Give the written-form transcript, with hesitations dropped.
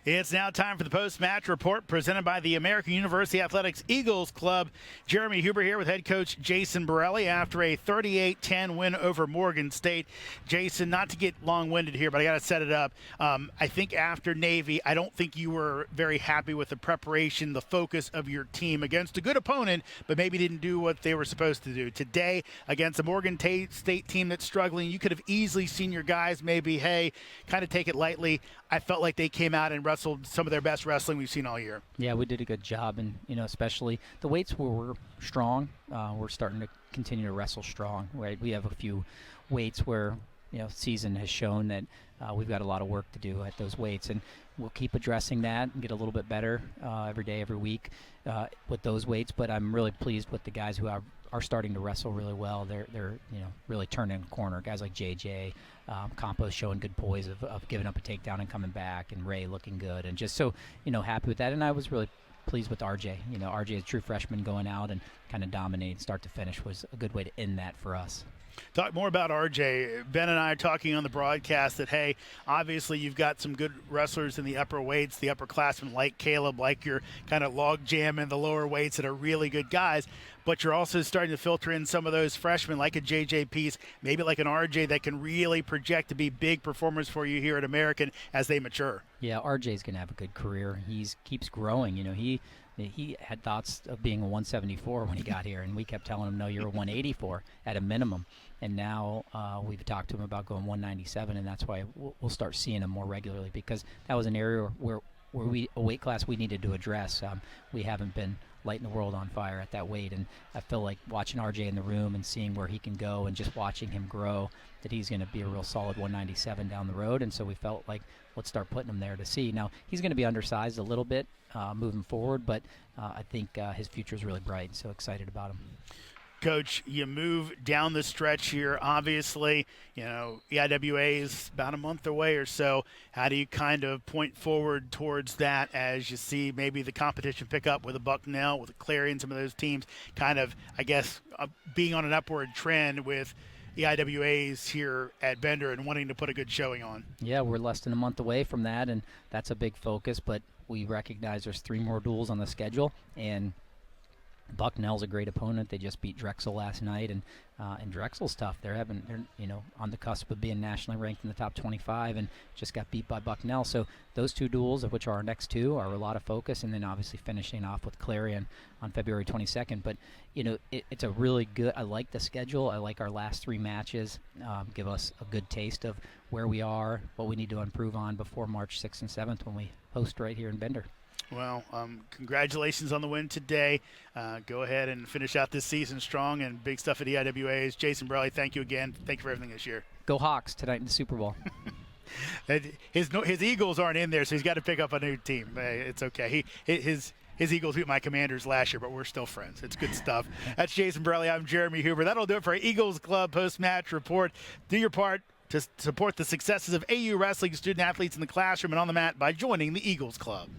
It's now time for the post-match report presented by the American University Athletics Eagles Club. Jeremy Huber here with head coach Jason Borrelli after a 38-10 win over Morgan State. Jason, not to get long-winded here, but I got to set it up. I think after Navy, I don't think you were very happy with the preparation, the focus of your team against a good opponent, but maybe didn't do what they were supposed to do. Today, against a Morgan State team that's struggling, you could have easily seen your guys maybe, hey, kind of take it lightly. I felt like they came out and wrestled some of their best wrestling we've seen all year. Yeah, we did a good job, and especially the weights were strong. We're starting to continue to wrestle strong. Right, we have a few weights where season has shown that we've got a lot of work to do at those weights, and we'll keep addressing that and get a little bit better every day, every week with those weights. But I'm really pleased with the guys who are starting to wrestle really well. They're really turning a corner. Guys like JJ, Campos showing good poise of giving up a takedown and coming back, and Ray looking good, and just so happy with that. And I was really pleased with RJ. RJ is a true freshman going out and kind of dominating start to finish was a good way to end that for us. Talk more about RJ. Ben and I are talking on the broadcast that, hey, obviously you've got some good wrestlers in the upper weights, the upperclassmen like Caleb, like your kind of log jam in the lower weights that are really good guys, but you're also starting to filter in some of those freshmen like a JJ Peace, maybe like an RJ that can really project to be big performers for you here at American as they mature. Yeah, RJ's going to have a good career. He keeps growing. He had thoughts of being a 174 when he got here, and we kept telling him, no, you're a 184 at a minimum. And now we've talked to him about going 197, and that's why we'll start seeing him more regularly, because that was an area where a weight class we needed to address. We haven't been lighting the world on fire at that weight, and I feel like watching RJ in the room and seeing where he can go and just watching him grow, that he's going to be a real solid 197 down the road. And so we felt like let's start putting him there to see. Now, he's going to be undersized a little bit moving forward, but I think his future is really bright, so excited about him. Coach, you move down the stretch here. Obviously, EIWA is about a month away or so. How do you kind of point forward towards that as you see maybe the competition pick up with a Bucknell, with a Clarion, some of those teams kind of, I guess, being on an upward trend with EIWAs here at Bender and wanting to put a good showing on? Yeah, we're less than a month away from that, and that's a big focus, but we recognize there's 3 more duels on the schedule, and Bucknell's a great opponent. They just beat Drexel last night, and Drexel's tough. They're on the cusp of being nationally ranked in the top 25, and just got beat by Bucknell. So those 2 duels, of which are our next 2, are a lot of focus, and then obviously finishing off with Clarion on February 22nd. But it's a really good. I like the schedule. I like our last 3 matches. Give us a good taste of where we are, what we need to improve on before March 6th and 7th when we host right here in Bender. Well, congratulations on the win today. Go ahead and finish out this season strong, and big stuff at EIWAs. Jason Borrelli, thank you again. Thank you for everything this year. Go Hawks tonight in the Super Bowl. His Eagles aren't in there, so he's got to pick up a new team. It's okay. His Eagles beat my Commanders last year, but we're still friends. It's good stuff. That's Jason Borrelli. I'm Jeremy Huber. That'll do it for our Eagles Club post-match report. Do your part to support the successes of AU wrestling student athletes in the classroom and on the mat by joining the Eagles Club.